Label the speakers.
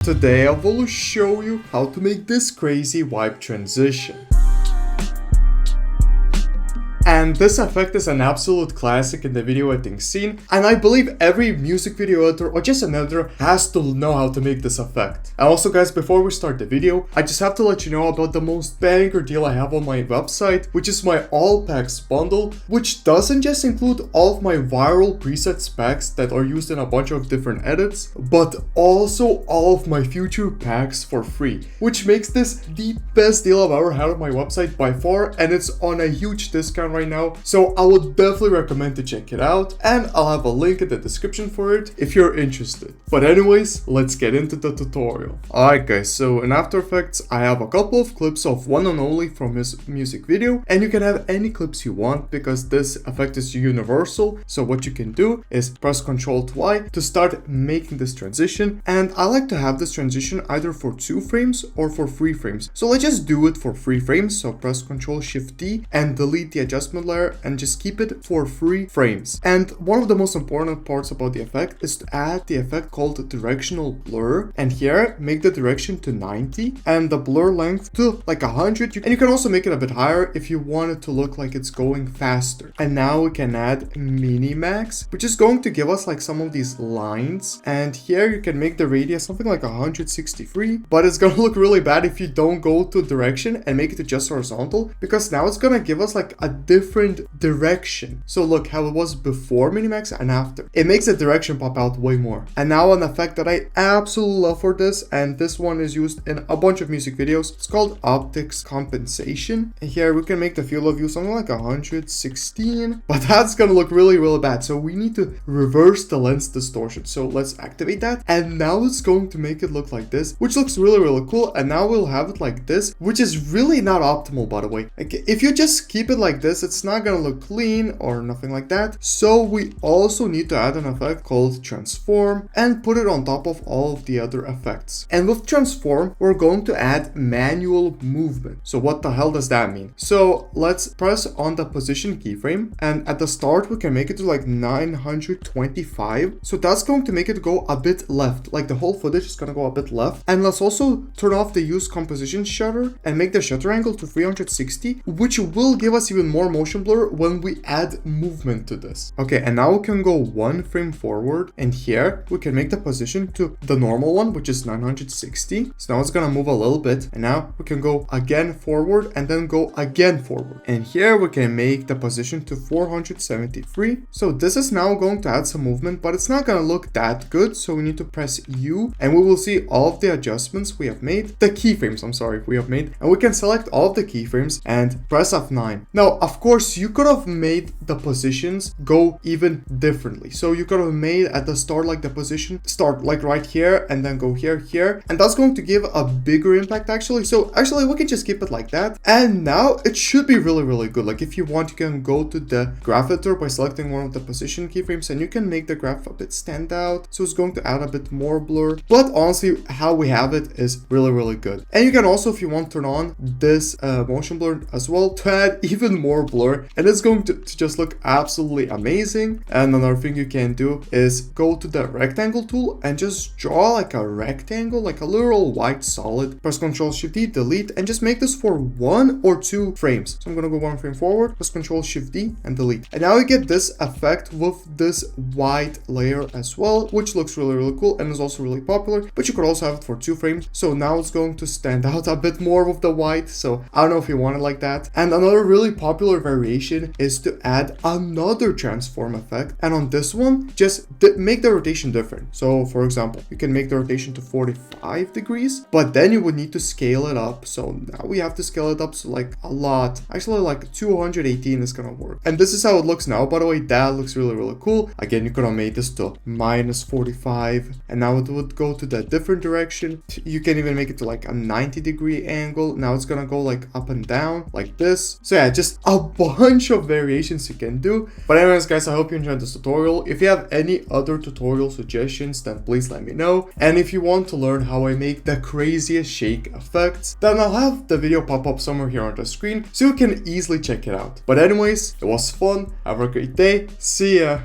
Speaker 1: Today I will show you how to make this crazy wipe transition. And this effect is an absolute classic in the video editing scene, and I believe every music video editor or just an editor has to know how to make this effect. And also guys, before we start the video, I just have to let you know about the most banger deal I have on my website, which is my all packs bundle, which doesn't just include all of my viral preset packs that are used in a bunch of different edits, but also all of my future packs for free, which makes this the best deal I've ever had on my website by far, and it's on a huge discount right now, so I would definitely recommend to check it out, and I'll have a link in the description for it if you're interested. But anyways, let's get into the tutorial. Alright guys, so in After Effects I have a couple of clips of one and only from his music video, and you can have any clips you want because this effect is universal. So what you can do is press Ctrl Y to start making this transition, and I like to have this transition either for 2 frames or for 3 frames. So let's just do it for 3 frames, so press Ctrl D and delete the adjustment layer and just keep it for 3 frames. And one of the most important parts about the effect is to add the effect called directional blur, and here make the direction to 90 and the blur length to like 100, and you can also make it a bit higher if you want it to look like it's going faster. And now we can add minimax, which is going to give us like some of these lines, and here you can make the radius something like 163, but it's gonna look really bad if you don't go to direction and make it to just horizontal, because now it's gonna give us like a different direction. So look how it was before minimax and after. It makes the direction pop out way more. And now an effect that I absolutely love for this, and this one is used in a bunch of music videos, it's called optics compensation. And here we can make the field of view something like 116, but that's gonna look really bad. So we need to reverse the lens distortion. So let's activate that, and now it's going to make it look like this, which looks really cool. And now we'll have it like this, which is really not optimal, by the way. Like if you just keep it like this, it's not gonna look clean or nothing like that. So we also need to add an effect called transform and put it on top of all of the other effects. And with transform, we're going to add manual movement. So what the hell does that mean? So let's press on the position keyframe, and at the start we can make it to like 925. So that's going to make it go a bit left, like the whole footage is gonna go a bit left. And let's also turn off the use composition shutter and make the shutter angle to 360, which will give us even more motion blur when we add movement to this. Okay, and now we can go 1 frame forward, and here we can make the position to the normal one, which is 960. So now it's gonna move a little bit, and now we can go again forward and then go again forward. And here we can make the position to 473. So this is now going to add some movement, but it's not gonna look that good. So we need to press U, and we will see all of the adjustments we have made, the keyframes, I'm sorry, we have made, and we can select all of the keyframes and press F9. Now, of course, you could have made the positions go even differently. So you could have made at the start like the position start like right here and then go here, and that's going to give a bigger impact actually. So actually we can just keep it like that, and now it should be really good. Like if you want, you can go to the graph editor by selecting one of the position keyframes, and you can make the graph a bit stand out, so it's going to add a bit more blur. But honestly, how we have it is really good. And you can also, if you want, turn on this motion blur as well to add even more blur, and it's going to just look absolutely amazing. And another thing you can do is go to the rectangle tool and just draw like a rectangle, like a literal white solid. Press Ctrl Shift D, delete, and just make this for 1 or 2 frames. So I'm gonna go 1 frame forward, press Ctrl Shift D and delete. And now you get this effect with this white layer as well, which looks really cool and is also really popular, but you could also have it for 2 frames. So now it's going to stand out a bit more with the white. So I don't know if you want it like that. And another really popular variation is to add another transform effect, and on this one just make the rotation different. So for example, you can make the rotation to 45 degrees, but then you would need to scale it up. So now we have to scale it up, so like a lot, actually like 218 is gonna work. And this is how it looks now, by the way. That looks really cool. Again, you could have made this to -45, and now it would go to the different direction. You can even make it to like a 90-degree angle. Now it's gonna go like up and down like this. So yeah, just a bunch of variations you can do. But anyways guys, I hope you enjoyed this tutorial. If you have any other tutorial suggestions, then please let me know. And if you want to learn how I make the craziest shake effects, then I'll have the video pop up somewhere here on the screen so you can easily check it out. But anyways, it was fun. Have a great day. See ya.